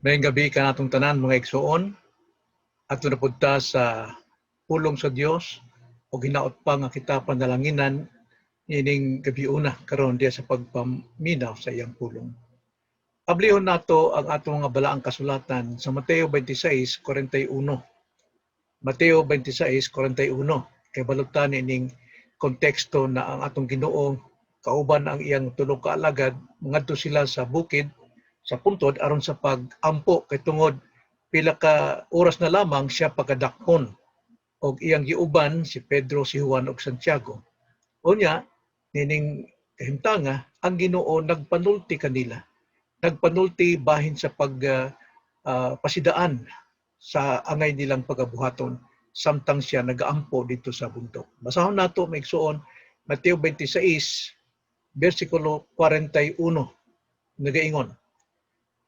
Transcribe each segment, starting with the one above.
Mayang gabi ka natong tanan mga igsoon, at napunta sa pulong sa Dios o hinaot pa nga kita panalanginan ining gabi una karon diya sa pagpaminaw sa iyang pulong. Ablihon nato ang atong mga balaang kasulatan sa Mateo 26:41. Mateo 26:41 kay balutan ining konteksto na ang atong Ginoo kauban ang iyang tulo ka alagad ngadto sila sa bukid sa puntod aron sa pag-ampo kay tungod pila ka oras na lamang siya pagkadakpon og iyang giuban si Pedro, si Juan ug Santiago. Unya nining kahimtanga ang Ginoo nagpanulti kanila. Nagpanulti bahin sa pasidaan sa angay nilang pagabuhaton samtang siya nagaampo dito sa bundok. Basahon nato maigsuon Mateo 26 versikulo 41 nagaingon,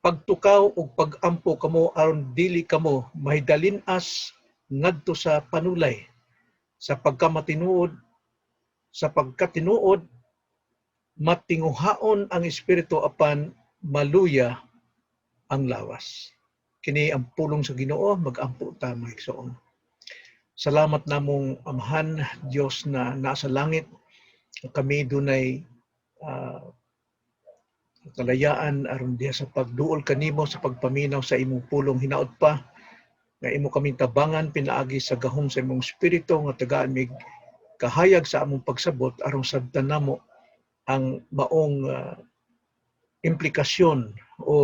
pagtukaw ug pag-ampo kamo aron dili kamo mahidalin-as ngadto sa panulay sa pagkatinuod matinguhaon ang espiritu apan maluya ang lawas. Kini ang pulong sa Ginoo, mag-ampo ta mga igsoon. Salamat namong Amahan Dios na nasa langit, kami dunay kalayaan aron diha sa pagduol kanimo sa pagpaminaw sa imong pulong. Hinaot pa nga imo kaming tabangan pinaagi sa gahom sa imong espiritu nga tagaan mig kahayag sa among pagsabot aron sabtan namo ang maong implikasyon o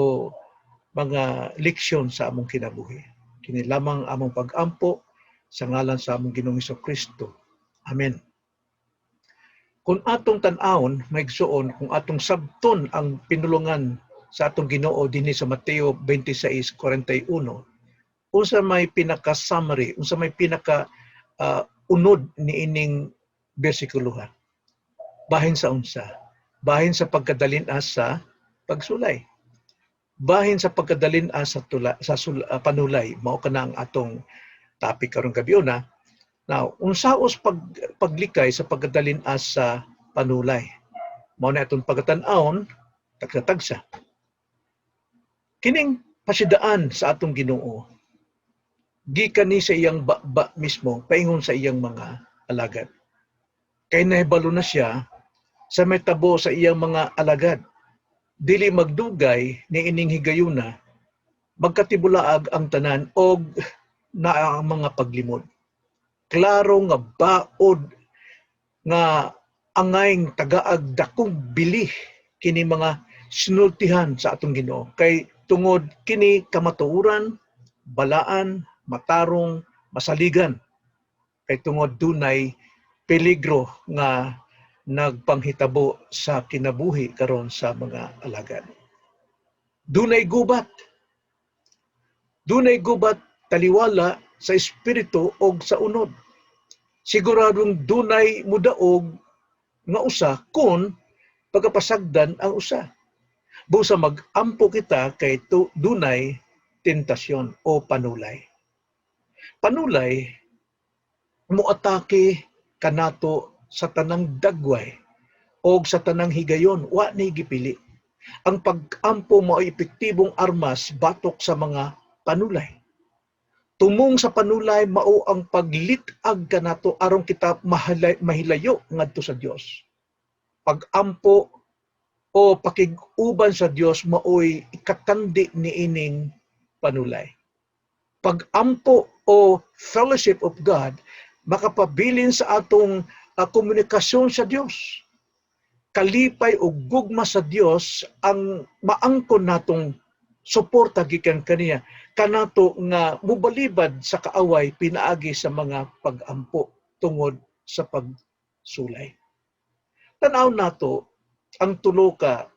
mga leksyon sa among kinabuhi. Kini lamang among pag-ampo sa ngalan sa among Ginoong Hesukristo. Amen. Kung atong tan-awon, maigsuon, kung atong sabton ang pinulungan sa atong Ginoo dinhi sa Mateo 26:41, unsa may pinaka-summary, unsa may pinaka unod niining bersikuloha? Bahin sa unsa? Bahin sa pagkadalin-as sa pagsulay. Bahin sa pagkadalin-as sa panulay. Mao kana ang atong topic karong gabi una. Now, unsaos paglikay sa pagkadalin-as sa panulay? Mao na atong pagatan-awon tagsa-tagsa. Kining pasidaan sa atong Ginoo gikan ni sa iyang baba mismo paingon sa iyang mga alagad. Kay nahibalo na siya sa may tabo sa iyang mga alagad. Dili magdugay ni ining higayuna, magkatibulaag ang tanan og na ang mga paglimod. Klaro nga baod nga angayng tagaag dakong bilih kini mga sinultihan sa atong Ginoo. Kay tungod kini kamatuoran, balaan, matarong, masaligan. Kay tungod dunay peligro nga nagpanghitabo sa kinabuhi karon sa mga alagad. Dunay gubat. Dunay gubat taliwala sa espiritu og sa unod. Siguradong dunay mudaog nga usa kun pagkapasagdan ang usa. Busa mag-ampo kita kay dunay tentasyon o panulay. Panulay moatake kanato sa tanang dagway o sa tanang higayon, wa ni gipili. Ang pag-ampo mao epektibong armas batok sa mga panulay. Tumong sa panulay mao ang paglit-ag kanato aron kita mahilayo ngadto sa Dios. Pag-ampo o pakig-uban sa Dios maoy ikatandi niining panulay. Pag-ampo o fellowship of God makapabilin sa atong komunikasyon sa Dios. Kalipay o gugma sa Dios ang maangkon natong suporta gikan kaniya kanato nga mubalibad sa kaaway pinaagi sa mga pag-ampo tungod sa pagsulay. Tan-aw nato ang tulo ka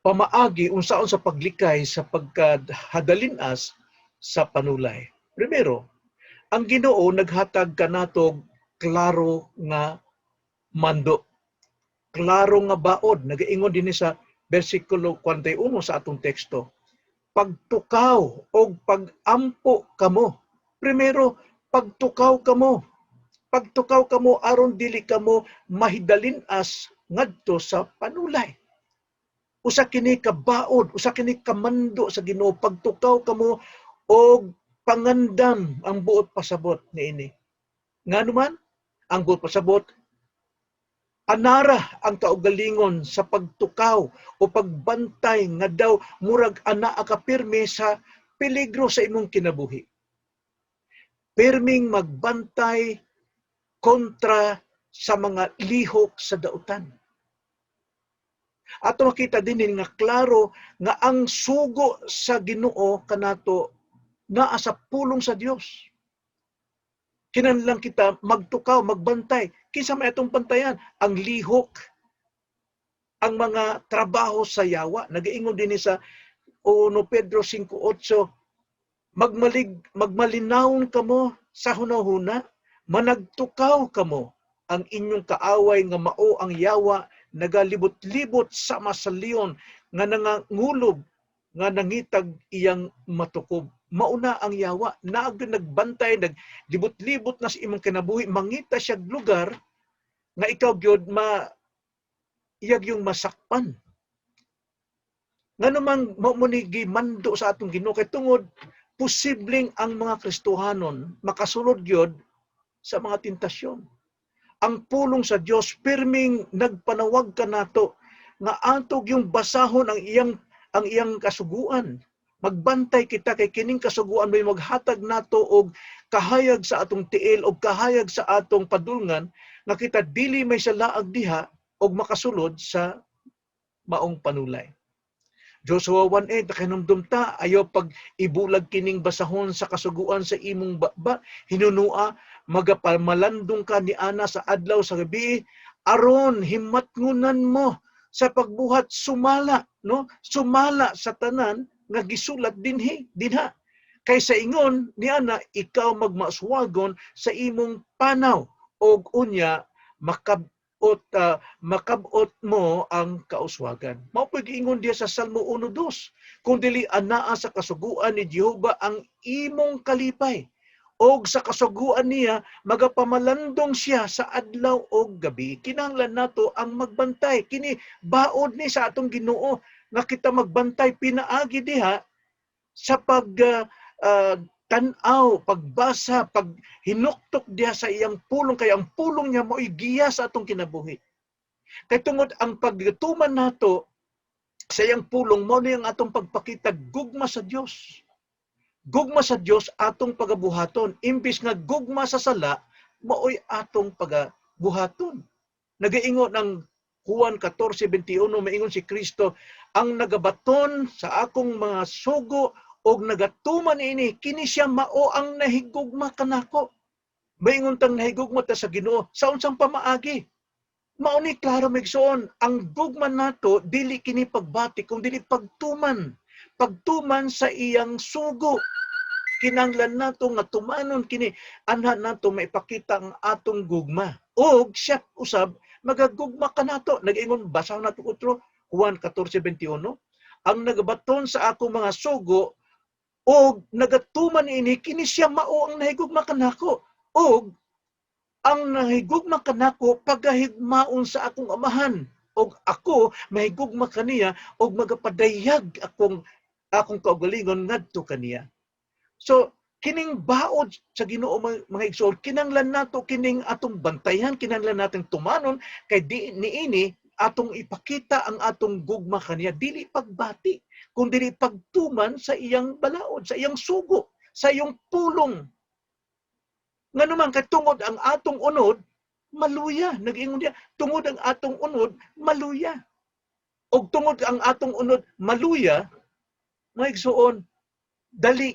pamaagi unsaon sa paglikay sa pagkahadalinas sa panulay. Primero, ang Ginoo naghatag kanatog klaro nga mando. Klaro nga baod. Nagaingon din sa versikulo 41 sa atong teksto. Pagtukaw o pag-ampo kamo. Primero, pagtukaw kamo. Pagtukaw kamo aron dili kamo mahidalin-as ngadto sa panulay. usa kini kabaod, usa kini kamando sa Ginoo, pagtukaw kamo og pangandam ang buot pasabot niini. Nganuman ang buot pasabot anara ang kaugalingon sa pagtukaw o pagbantay nga daw murag anaa ka pirmi sa peligro sa imong kinabuhi. Pirming magbantay kontra sa mga lihok sa dautan. Ato makita din nga klaro nga ang sugo sa Ginoo kanato naa sa pulong sa Dios. Kinahanglan kita magtukaw, magbantay. Kinsa may atong bantayan? Ang lihok, ang mga trabaho sa yawa. Nagaingon din sa 1 Pedro 5:8, magmalinawon kamo sa hunahuna, managtukaw kamo ang inyong kaaway nga mao ang yawa, nagalibot-libot sa masaliyon nga nangangulob nga nangitag iyang matukob. Mauna ang yawa, nagbantay, naglibot-libot na sa imong kinabuhi, mangita siya lugar nga ikaw gyud iyag yung masakpan. Nga namang mamunigi mando sa atong Ginoo kay tungod posibleng ang mga Kristohanon makasulod gyud sa mga tentasyon. Ang pulong sa Dios pirming nagpanawag kanato nga atog yung basahon ang iyang kasuguan. Magbantay kita kay kining kasuguan may maghatag nato og kahayag sa atong tiil og kahayag sa atong padulngan nga kita dili may salaag diha og makasulod sa maong panulay. Joshua 1:8 nakinumdum ta ayo pag ibulag kining basahon sa kasuguan sa imong baba, hinunua magapamalandong ka ni ana sa adlaw sa gabi aron himatngunan mo sa pagbuhat sumala sa tanan nga gisulat dinha kaysa ingon ni ana ikaw magmaswagon sa imong panaw og unya makabot mo ang kauswagan. Mao pud ingon diya sa Salmo 1:2, kung dili anaa sa kasuguan ni Jehova ang imong kalipay, og sa kasuguan niya magapamalandong siya sa adlaw og gabi. Kinahanglan nato ang magbantay. Kini baod ni sa atong Ginoo nga kita magbantay pinaagi diha sa tanaw, pagbasa, paghinuktok diha sa iyang pulong, kay ang pulong niya mo'y giya sa atong kinabuhi. Kay tungod ang pagtuman nato sa iyang pulong, mo niyang atong pagpakita gugma sa Dios. Gugma sa Dios atong pagabuhaton. Imbis nga gugma sa sala, mao'y atong pagabuhaton. Nagaingon ang Juan 14:21, maingon si Kristo, ang nagabaton sa akong mga sugo og nagatuman ini kini siya mao ang nahigugma kanako. Maingon tang nahigugma ta sa Ginoo sa unsang pamaagi. Mao ni klaro migsuon, ang gugma nato dili kini pagbati kung dili pagtuman. Pagtuman sa iyang sugo. Kinahanglan nato nga tumanon kini anha nato maipakita ang atong gugma. Og siya usab magagugma kanato. Nag-ingon basa nato utro Juan 14:21, ang nagabaton sa akong mga sugo og nagatuman ini kini siya mao ang nahigugma kanako. Og ang nahigugma kanako pagahigmaon sa akong amahan, og ako mahigugma kaniya og magapadayag akong kaugalingon ngadto kaniya. So kining baod sa Ginoo mga igsoon, kinahanglan nato kining atong bantayan, kinahanglan nating tumanon kay di niini atong ipakita ang atong gugma kaniya, dili pagbati kundi pagtuman sa iyang balaod, sa iyang sugo, sa iyong pulong. Nga naman katungod ang atong unod maluya. Nag-ingon diya, tungod ang atong unod maluya. Og tungod ang atong unod maluya, mga igsoon, dali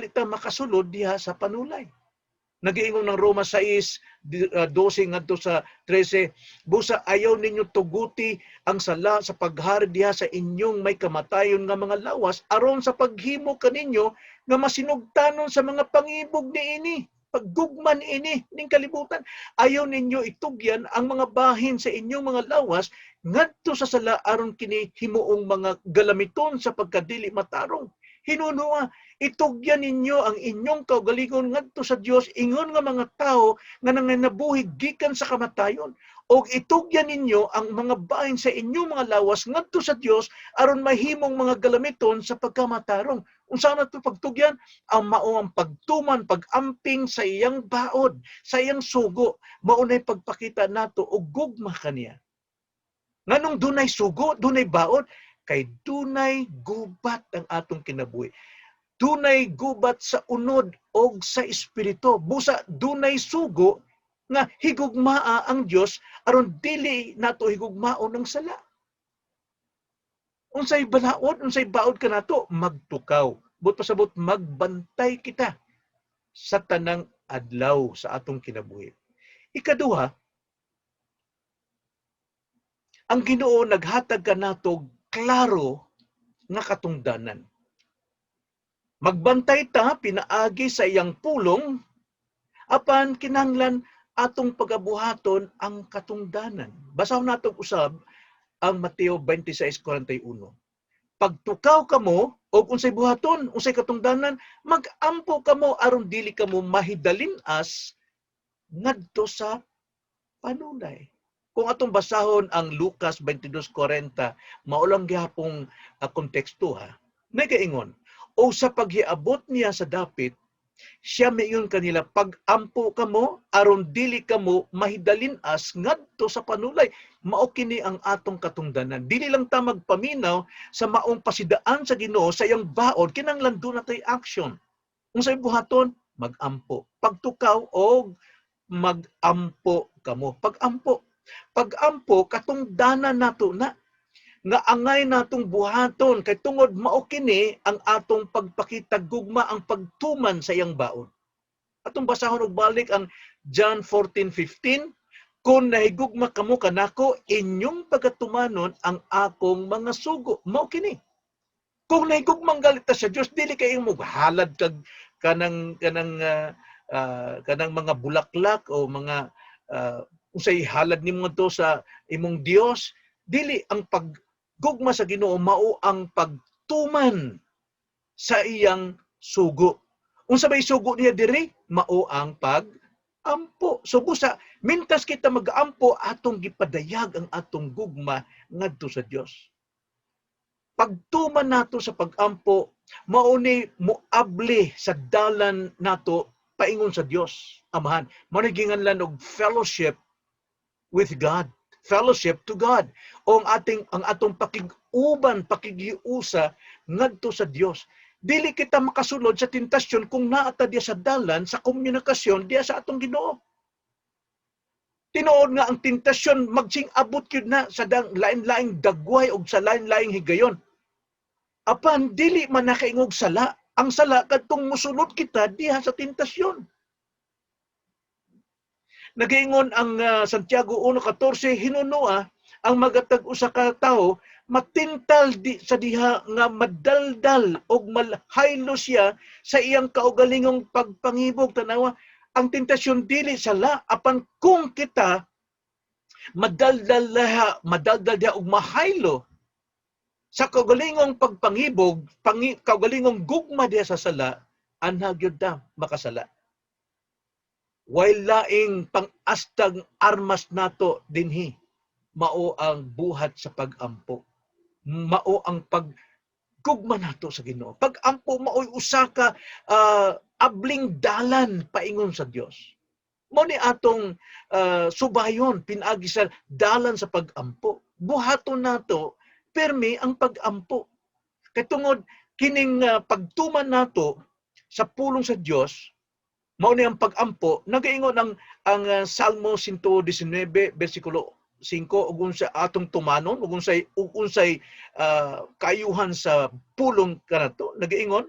ta makasulod diha sa panulay. Nag-iingon ng Roma 6:12 ngadto sa 13, busa ayaw ninyo tuguti ang sala sa paghari diha sa inyong may kamatayon nga mga lawas aron sa paghimo kaninyo nga masinugtanon sa mga pangibog niini. Paggugman ini ning kalibutan, ayaw ninyo itugyan ang mga bahin sa inyong mga lawas ngadto sa sala aron kini himuong mga galamiton sa pagkadili matarong. Hinunua, itugyan ninyo ang inyong kaugalingon ngadto sa Dios, ingon nga mga tao nga nanganabuhi gikan sa kamatayon, og itugyan ninyo ang mga bahin sa inyong mga lawas ngadto sa Dios aron mahimong mga galamiton sa pagkamatarong. Unsa na to pagtugyan? Ang mao ang pagtuman, pagamping sa iyang baod, sa iyang sugo, mao nay pagpakita nato og gugma kaniya. Nganong dunay sugo, dunay baod, kay dunay gubat ang atong kinabuhi. Dunay gubat sa unod og sa espiritu. Busa dunay sugo nga higugmaa ang Dios aron dili nato higugmaon ng sala. Unsay balaod, unsay baod kanato? Magtukaw. But pasabot magbantay kita sa tanang adlaw sa atong kinabuhi. Ikaduha, ang Ginoo naghatag kanato klaro nga katungdanan. Magbantay ta pinaagi sa iyang pulong apan kinahanglan atong pagabuhaton ang katungdanan. Basahon nato usab ang Mateo 26:41. Pagtukaw kamo og unsay buhaton, unsay katungdanan, magampo kamo aron dili kamo mahidalinas ngadto sa panulay. Kung atong basahon ang Lucas 22:40, mao lang gyapong konteksto ha. Nagaingon, o sa paghiabot niya sa dapit, siya mayon kanila, pagampo kamo aron dili kamo mahidalinas ngadto sa panulay. Mao kini ang atong katungdanan. Dili lang ta magpaminaw sa maong pasidaan sa Ginoo sa iyang baod, kinahanglan do natay action. Unsay buhaton? Magampo. Pagtukaw og magampo kamo. Pagampo. Pagampo katungdanan nato na nga angay natong buhaton kay tungod mao kini ang atong pagpakita gugma ang pagtuman sa iyang baon. Atong basahon og balik ang John 14:15, kung nahigugma kamo kanako, inyong pagatumanon ang akong mga sugo. Mao kini. Kung nahigugmang galit sa Dios, dili kay mo halad kag kanang mga bulaklak o mga usay halad nimo to sa imong Dios. Dili ang paggugma sa Ginoo mao ang pagtuman sa iyang sugo. Unsa may sugo niya diri? Mao ang pag-ampo. So busa mintas kita mag-ampo, atong gipadayag ang atong gugma ngadto sa Dios. Pagtuman nato sa pag-ampo, mao ni moabli sa dalan nato paingon sa Dios Amahan. Mao ni ginganlan og fellowship with God. Fellowship to God. O ang atong pakiguban, pakigiusa ngadto sa Dios. Dili kita makasulod sa tentasyon kung naata diya sa dalan sa komunikasyon diya sa atong Ginoo. Tinuod nga ang tentasyon magsing-abot gyud na sa lain-laing dagway og sa lain-laing higayon. Apan dili man nakaingog sala. Ang sala kadtong mosulod kita diha sa tentasyon. Nagaingon ang Santiago 1:14, hinunua ang magatag usa ka tawo matintal sa diha nga madaldal og malhaylo siya sa iyang kaugalingong pagpangibog. Tanawa, ang tentasyon dili sala, apan kung kita madaldal diha og mahaylo sa kaugalingong pagpangibog, kaugalingong gugma diha sa sala, anha gyud ta makasala. While laing pang-astag armas nato dinhi, mao ang buhat sa pag-ampo. Mao ang paggugma nato sa Ginoo. Pag-ampo mao'y usa ka abling dalan paingon sa Dios. Mao ni atong subayon pinaagi sa dalan sa pag-ampo. Buhaton nato permi ang pag-ampo. Kay tungod kining pagtuman nato sa pulong sa Dios, mao ni ang pag-ampo. Nagaingon ang Salmo 119 bersikulo 5 ug unsa atong tumanon ug unsay kaayuhan sa pulong kanato. Nagaingon,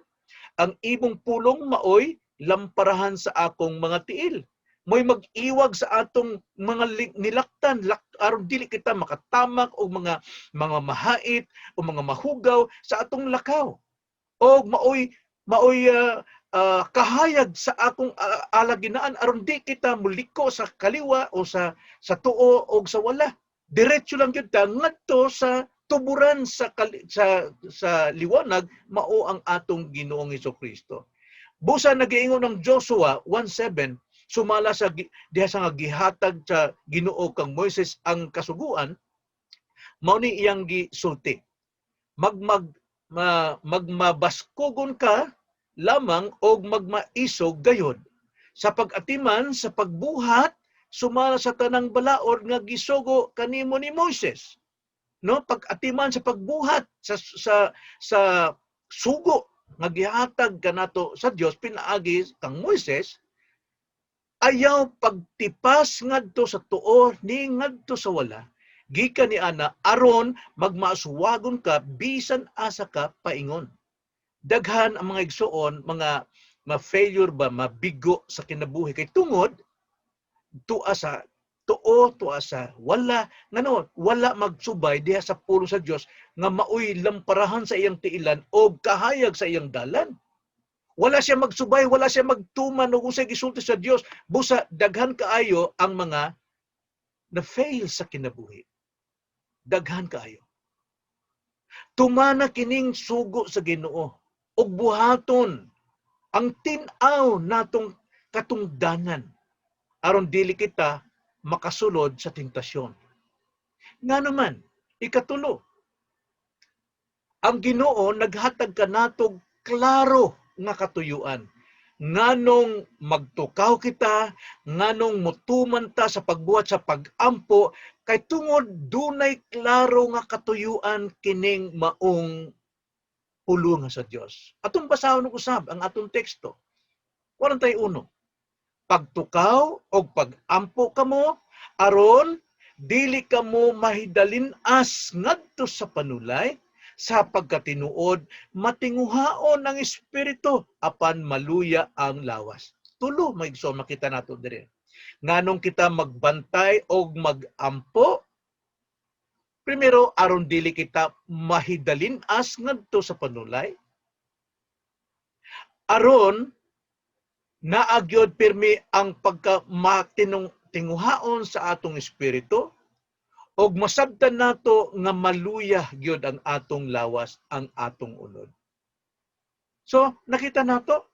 ang imong pulong maoy lamparahan sa akong mga tiil. Mo'y mag-iwag sa atong mga nilaktan aron dili kita makatamak og mga mahait o mga mahugaw sa atong lakaw. O maoy kahayag sa akong alaginaan aron di kita muliko sa kaliwa o sa tuo o sa wala. Diretso lang gyud ta ngadto sa tuburan sa liwanag, mao ang atong Ginoong Hesukristo. Busa nagaingon ng Joshua 1:7, sumala sa diha sa nga gihatag sa Ginoo kang Moises ang kasuguan, mao ni iyang gisulti. Magmabaskogon ka lamang og magmaisog gayod sa pag-atiman sa pagbuhat sumala sa tanang balaod nga gisugo kanimo ni Moises. No, pag-atiman sa pagbuhat sa sugo nga gihatag kanato sa Dios pinaagi kang Moises, ayaw pagtipas ngadto sa tuo ni ngadto sa wala. Gikan ni ana aron magmaaswagon ka bisan asa ka paingon. Daghan ang mga igsuon, mga failure ba, mabigo sa kinabuhi kay tungod tuwa sa tuo, tuwa sa wala, ngano wala magsubay diha sa pulong sa Dios nga maoy lamparahan sa iyang tiilan o kahayag sa iyang dalan. Wala siya magsubay, wala siya magtuman og unsay gisulti sa Dios. Busa daghan kaayo ang mga na fail sa kinabuhi. Daghan kaayo. Tumana kining sugo sa Ginoo ug buhaton ang tin-aw natong katungdanan aron dili kita makasulod sa tentasyon. Nga naman, ikatulo, ang Ginoo naghatag kanatog klaro nga katuyuan. Nganong magtukaw kita, nganong mutuman ta sa pagbuhat sa pag-ampo, kay tungod dunay klaro nga katuyuan kining maong pulong sa Dios. Atong basahon og usab ang atong teksto. 41. Pagtukaw o pag-ampo kamo aron dili kamo mahidalin-as ngadto sa panulay sa pagkatinuod matinguhaon ang espiritu apan maluya ang lawas. Tulo maigsoon makita nato diri. Nganong kita magbantay o mag-ampo, primero aron dili kita mahidalin-as ngadto sa panulay, aron naagyod pirmi ang pagka-tinguhaon sa atong espiritu og masabtan nato nga maluya gyud ang atong lawas, ang atong unod. So, nakita nato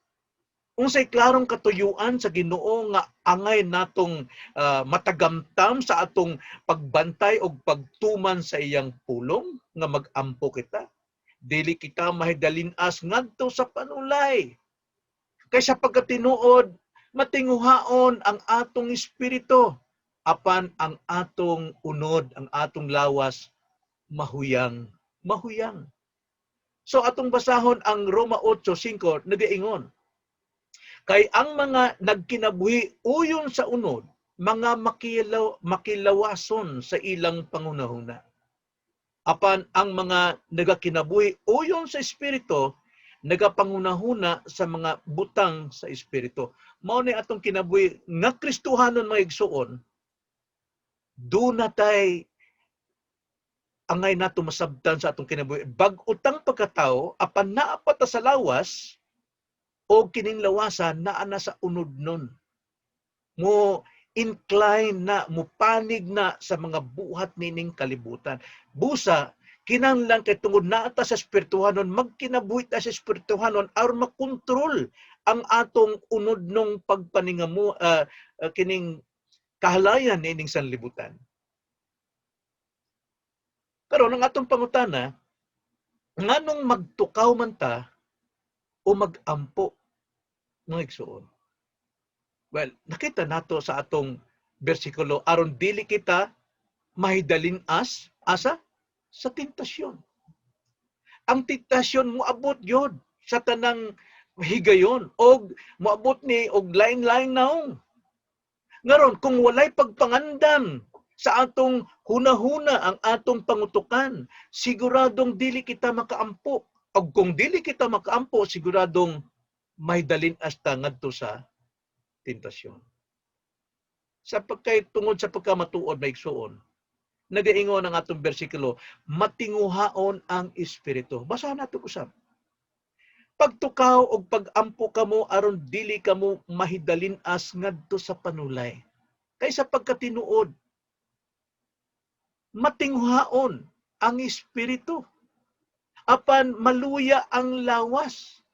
unsay klarong katuyuan sa Ginoo nga angay natong matagamtam sa atong pagbantay og pagtuman sa iyang pulong nga mag-ampo kita. Dili kita mahidalin-as ngadto sa panulay. Kay sa pagkatinuod, matinguhaon ang atong espiritu apan ang atong unod, ang atong lawas, mahuyang. So atong basahon ang Roma 8:5 nagaingon. Kay ang mga nagkinabuhi uyon sa unod, mga makilawason sa ilang pangunahuna. Apan ang mga nagakinabuhi uyon sa espiritu, nagapangunahuna sa mga butang sa espiritu. Mao ni atong kinabuhi nga Kristohanon mga igsuon, do natay angay nato masabtan sa atong kinabuhi. Bag-utang pagkatao, apan naa pa ta sa lawas, o kining lawasan naa na sa unod nun. Mo incline na, mo panig na sa mga buhat nining kalibutan. Busa, kinahanglan kay tungod naa ta sa espirituhanon, magkinabuhi ta sa espirituhanon aron makontrol ang atong unod nung pagpaningamo kining kahalayan nining sanlibutan. Pero ang atong pangutana, nganong magtukaw man ta o mag-ampo ng igsuon? Well, nakita nato sa atong bersikulo, aron dili kita mahidalin-as asa sa tentasyon. Ang tentasyon moabot yun sa tanang higayon og moabot ni og lain-laing naong. Ngaron, kung walay pagpangandan sa atong hunahuna ang atong pangutukan, siguradong dili kita makaampo. O kung dili kita makaampo, siguradong may dalin asta ngadto sa tentasyon. Tungod sa pagkamatuod may igsuon, nagaingon ang atong bersikulo, matinguhaon ang espiritu. Basahan nato usab. Pagtukaw og pag-ampo kamo aron dili kamo mahidalin-as ngadto sa panulay. Kaysa pagkatinuod, matinguhaon ang espiritu. Apan maluya ang lawas.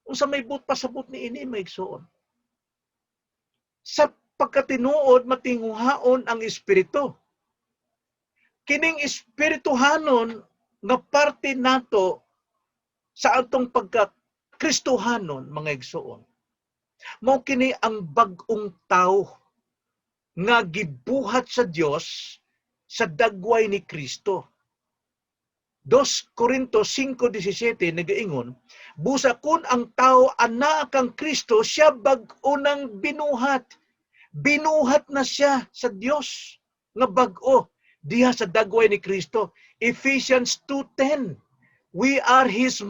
Unsa may pasabot ni ini may igsuon. sa pagkatinuod matinguhaon ang espiritu. Kining espirituhanon nga parte nato sa atong pagka-Kristohanon, mga igsoon. Mao kini ang bag-ong tawo nga gibuhat sa Dios sa dagway ni Kristo. 2 Corintios 5:17 nagaingon, busa kun ang tao ana kang Kristo, siya bag-o nang binuhat. Binuhat na siya sa Dios nga bag-o diha sa dagway ni Kristo. Ephesians 2:10, we are His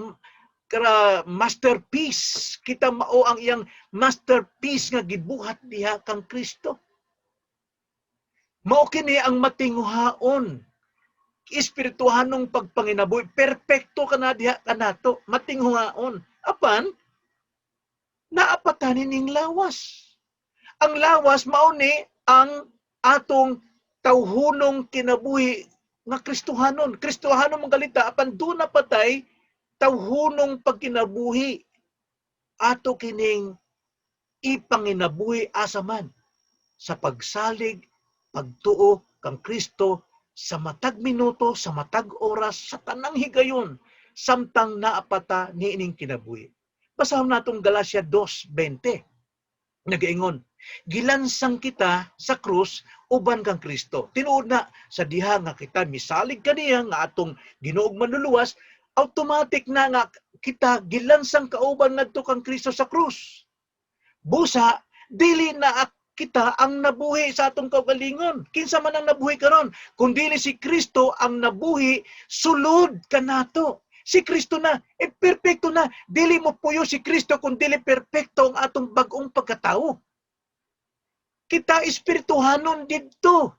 masterpiece. Kita mao ang iyang masterpiece nga gibuhat diha kang Kristo. Mao kini ang matinguhaon, espirituhanong pagpanginabuhi. Perpekto ka na diha kanato, matinguhaon. Apan, naapatanin ning lawas. Ang lawas mao ni ang atong tawhunong kinabuhi nga Kristohanon. Kristohanon mong galita, apan doon na patay tawhunong pagkinabuhi. Ato kining ipanginabuhi asaman sa pagsalig, pagtuo kang Kristo sa matag minuto, sa matag oras, sa tanang higayon, samtang naapata niining kinabuhi. Basahon natong Galacia 2:20. Nagaingon, gilansang kita sa krus uban kang Kristo. Tinuod na sa diha nga kita misalig kaniya nga atong Ginoong manluluwas, automatic na nga kita gilansang kauban ngadto kang Kristo sa krus. Busa dili na kita ang nabuhi sa atong kaugalingon. Kinsa man ang nabuhi karon? Kung dili si Kristo ang nabuhi, sulod kanato. Si Kristo na, perpekto na. Dili mo puyo si Kristo kung dili perpekto ang atong bag-ong pagkatao. Kita espirituhanon didto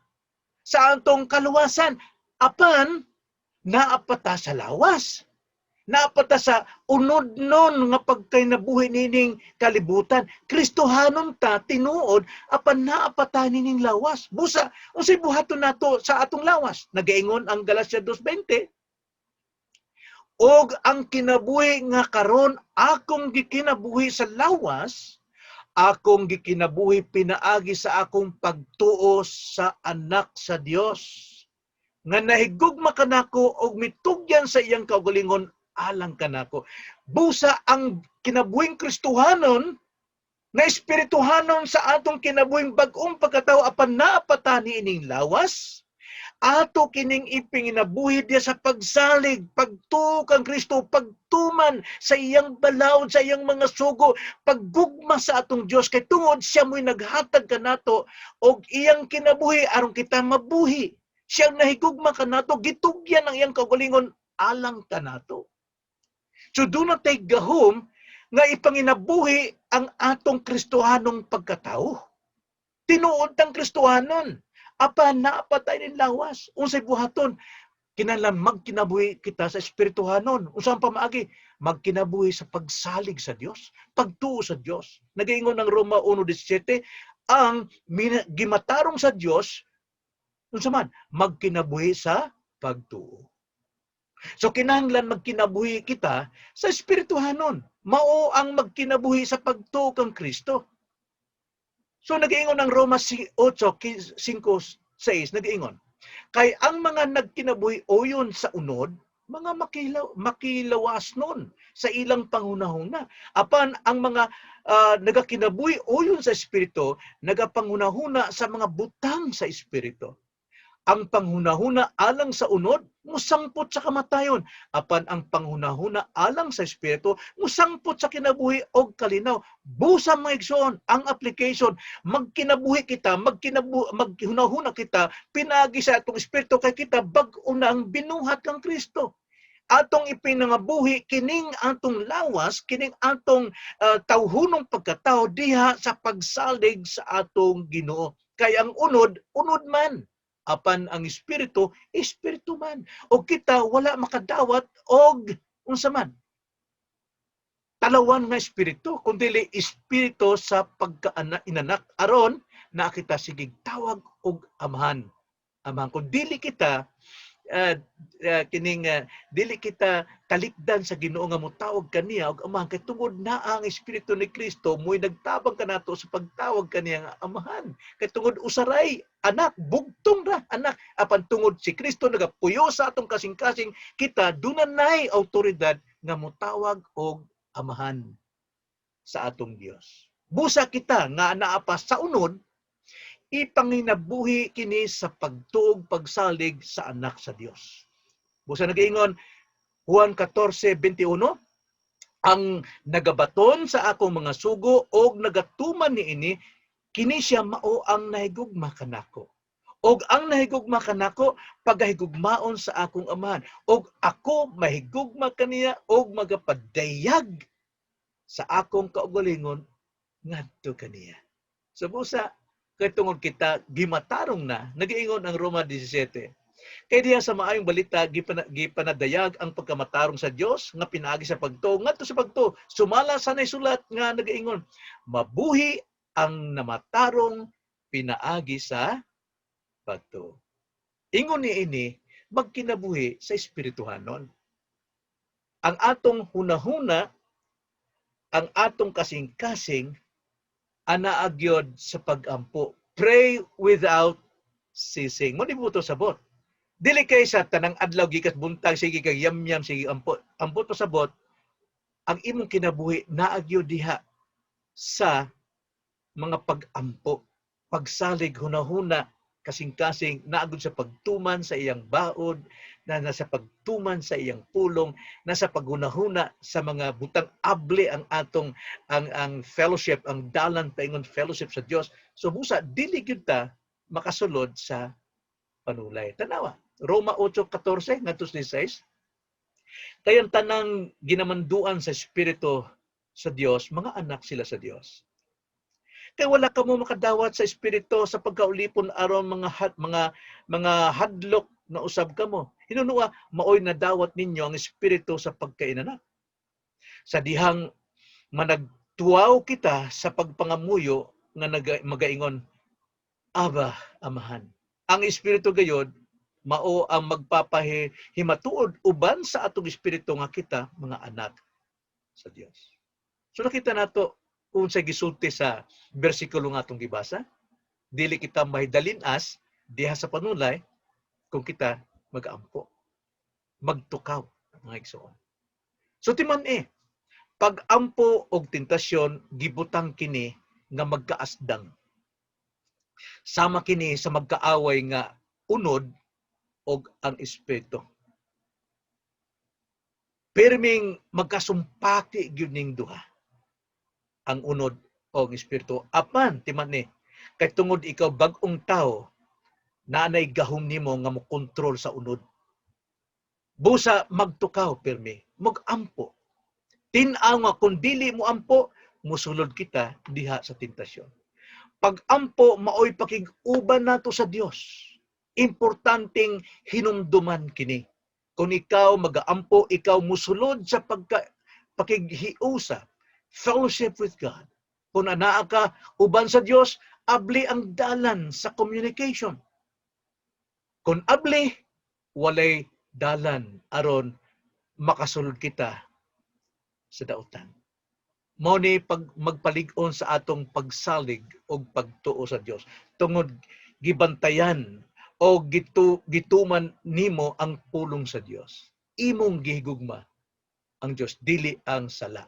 sa atong kaluwasan. Apan, naapata sa lawas. Naapata sa unod nun nga pagkainabuhi nining kalibutan. Kristohanon ta, tinuod, apan naapata nining lawas. Busa, unsay buhaton nato sa atong lawas. Nagaingon ang Galacia 2:20, og ang kinabuhi nga karon akong gikinabuhi sa lawas, akong gikinabuhi pinaagi sa akong pagtuo sa anak sa Dios. Nga nahigugma kanako og mitugyan sa iyang kaugalingon alang kanako. Busa ang kinabuhing Kristohanon na espirituhanon sa atong kinabuhing bag-ong pagkatao apan naapata niining lawas, ato kining ipinginabuhi diya sa pagsalig, pagtuo kang Kristo, pagtuman sa iyang balawod, sa iyang mga sugo, paggugma sa atong Dios kay tungod siya mo'y naghatag kanato og iyang kinabuhi aron kita mabuhi. Siyang nahigugma kanato, gitugyan ang iyang kaugalingon alang kanato. So doon na tayo gahom nga ipanginabuhi ang atong Kristohanong pagkatao. Tinuod tang Kristohanon. Apan naapatay nin lawas. Unsay buhaton? Kinahanglan magkinabuhi kita sa espirituhanon. Unsa pa maagi? Magkinabuhi sa pagsalig sa Dios, pagtuo sa Dios. Nagaingon ng Roma 1:17, ang gimatarong sa Dios, unsa man, magkinabuhi sa pagtuo. So kinahanglan magkinabuhi kita sa espirituhanon. Mao ang magkinabuhi sa pagtuo kang Kristo. So nag-iingon ng Roma 8:5-6, nag-iingon, kay ang mga nagkinabuhi oyon sa unod, mga makilawas nun sa ilang panghunahuna. Apan ang mga nagakinabuhi oyon sa Espiritu, nagapanghunahuna sa mga butang sa Espiritu. Ang panghunahuna alang sa unod, musangpot sa kamatayon. Apan ang panghunahuna alang sa Espiritu, musangpot sa kinabuhi o kalinaw. Busa mga igsoon, ang application, magkinabuhi kita, maghunahuna kita, pinagi sa atong Espiritu kay kita, bag-o na ang binuhat kang Kristo. Atong ipinangabuhi, kining atong lawas, kining atong tawhunong pagkatao, diha sa pagsalig sa atong Ginoo. Kay ang unod, unod man. Apan ang espiritu, espiritu man. O kita wala makadawat og unsa man. Talawan nga espiritu, kundi espiritu sa pagka-inanak aron na kita sigig tawag og amahan. Amahan, kung dili kita kining dili kita talikdan sa Ginoo nga motawag kaniya og amahan, kay tungod na ang Espiritu ni Kristo mo'y nagtabang kanato sa pagtawag kaniya nga amahan. Kay tungod usaray anak, bugtong ra anak, apan tungod si Kristo nagapuyo sa atong kasing-kasing, kita dunay awtoridad nga motawag og amahan sa atong Dios. Busa kita nga naa pa sa unod, ipanginabuhi kini sa pagtuog pagsalig sa anak sa Dios. Busa nagaingon Juan 14:21, ang nagabaton sa akong mga sugo og nagatuman niini, kini siya mao ang nahigugma kanako. Og ang nahigugma kanako pagahigugmaon sa akong amahan, og ako mahigugma kaniya og magapadayag sa akong kaugalingon ngadto kaniya. So busa kay tungod kita gimatarong na, nagaingon ang Roma 17. Kay diha sa maayong balita gipanadayag ang pagkamatarong sa Dios nga pinaagi sa pagtuo ngadto sa pagtuo. Sumala sa naisulat nga nagaingon, mabuhi ang namatarong pinaagi sa pagtuo. Ingon niini magkinabuhi sa espirituhanon. Ang atong hunahuna, ang atong kasing-kasing anaagyod sa pag-ampo. Pray without ceasing. Mo ni buto sabot. Dili kay sa tanang adlaw gikas buntag sige kay yam-yam sige ampo. Ampo to sabot ang imong kinabuhi naagyod diha sa mga pag-ampo, pagsalig hunahuna, kasing-kasing naagod sa pagtuman sa iyang baod, na nasa pagtuman sa iyang pulong, nasa paghunahuna sa mga butang able ang atong ang fellowship, ang dalan paingon fellowship sa Dios. So busa dili gyud ta makasulod sa panulay. Tanawa, Roma 8:14 ngadto 16. Kay ang tanang ginamanduan sa Espiritu sa Dios, mga anak sila sa Dios. Kay wala ka mo makadawat sa Espiritu sa pagkaulipon aron mga hadlok na usab kamo. Hinunua maoy nadawat ninyo ang Espiritu sa pagkainanak. Sa dihang managtuaw kita sa pagpangamuyo nga magaingon, Aba, Amahan. Ang Espiritu gayod mao ang magpapahimatuod uban sa atong espiritu nga kita mga anak sa Dios. So nakita nato unsay gisulti sa bersikulo nga atong gibasa, dili kita mahidalinas diha sa panulay kung kita mag-ampo, magtukaw mga igsoon. So timan pag-ampo og tentasyon gibutang kini nga magkaasdang. Sama kini sa magkaaway nga unod og ang espiritu. Pirming magkasumpaki gyud ning duha, ang unod og espiritu. Apan timan kay tungod ikaw bag-ong tao, nanay gahom nimo nga mo kontrol sa unod. Busa magtukaw pirmi, mag-ampo. Tin-aw nga kung dili mo ampo, musulod kita diha sa tentasyon. Pag-ampo maoy pakig-uban nato sa Dios. Importanteng hinumduman kini. Kung ikaw mag-aampo, ikaw musulod sa pakighiusa, fellowship with God. Kung anaa ka uban sa Dios, abli ang dalan sa communication. Kung abli, walay dalan aron makasulod kita sa dautan. Mao ni magpalig-on sa atong pagsalig o pagtuo sa Dios. Tungod gibantayan o gituman nimo ang pulong sa Dios. Imong gihigugma ang Dios, dili ang sala.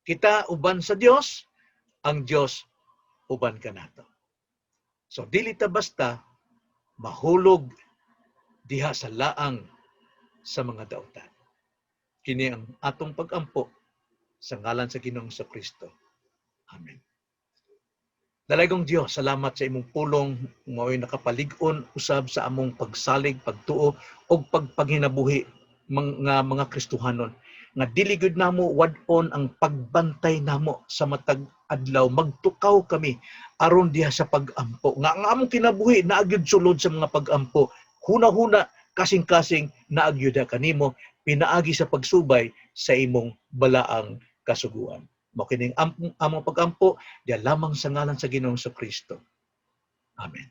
Kita uban sa Dios, ang Dios uban kanato. So dili ta basta mahulog diha sa laang sa mga dautan. Kini ang atong pag-ampo sa ngalan sa Ginoong Kristo. Amen. Dalagong Dios, salamat sa imong pulong, mao'y nakapalig-on usab sa among pagsalig, pagtuo o pagpanginabuhi mga Kristohanon. Nga dili gud namo wad-on ang pagbantay namo sa matag adlaw, magtukaw kami aron diha sa pag-ampo. Nga ang among kinabuhi naagyud sulod sa mga pag-ampo. Huna-huna, kasing-kasing naagyuda kanimo, pinaagi sa pagsubay sa imong balaang kasuguan. Makining among pag-ampo, diya lamang sa ngalan sa Ginoong Kristo. Amen.